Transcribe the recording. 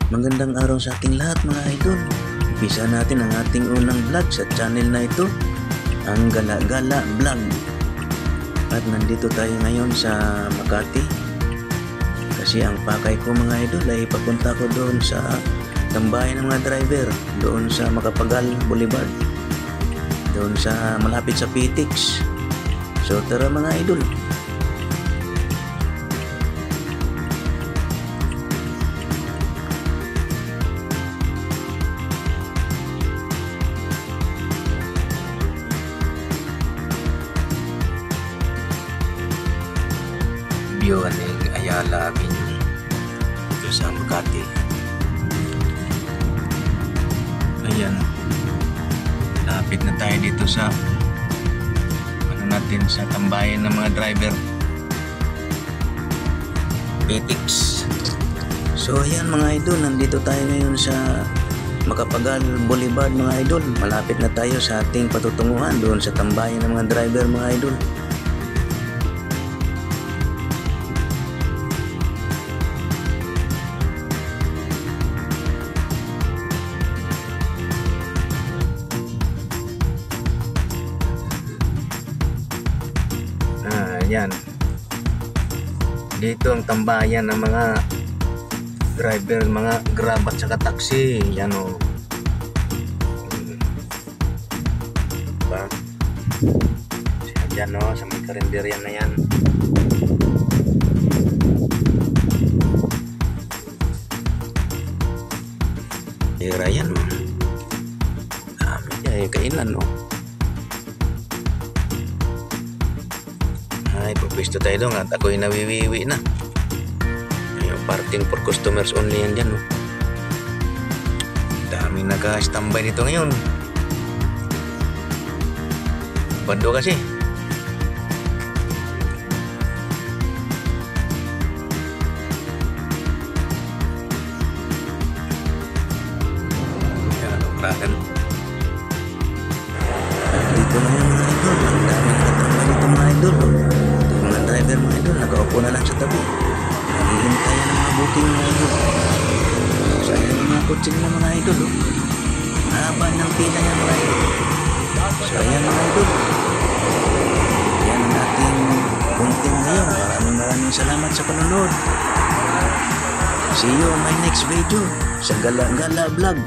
Magandang araw sa ating lahat mga idol. Umpisa natin ang ating unang vlog sa channel na ito, ang Gala-Gala Vlog. At nandito tayo ngayon sa Makati. Kasi ang pakay ko mga idol ay papunta ko doon sa tambayan ng mga driver, doon sa Macapagal Boulevard, doon sa malapit sa PTX. So tara mga idol. Aning Ayala Avenue dito sa Makati. Ayan, lapit na tayo dito sa natin sa tambayan ng mga driver, PTX. So ayan mga idol, nandito tayo ngayon sa Macapagal Boulevard mga idol. Malapit na tayo sa ating patutunguhan doon sa tambayan ng mga driver mga idol. Yan. Dito ang tambayan ng mga driver, mga Grab at saka taxi. Yan o. Diba? Yan o, sa may karinderya na yan. Hira yan o. Dami niya, kainan o. Ay, pupwesto tayo doon at ako'y nawiwiwi na. Yung parking for customers only yan dyan, no? Dami naka-standby dito ngayon. Bando kasi. Yan ang prakan. Dito na yung mga idol. Ang dami nakatambay dito mga idol. Mga driver mga idol, nakaupo na lang sa tabi. Naghihintay ng mga booking mga idol. So ayan yung mga kutsing na mga idol. Haba ng pila yan mga idol. So ayan mga idol. Yan ang ating kunting ngayon. Maraming salamat sa panonood. See you on my next video sa Gala-Gala Vlog.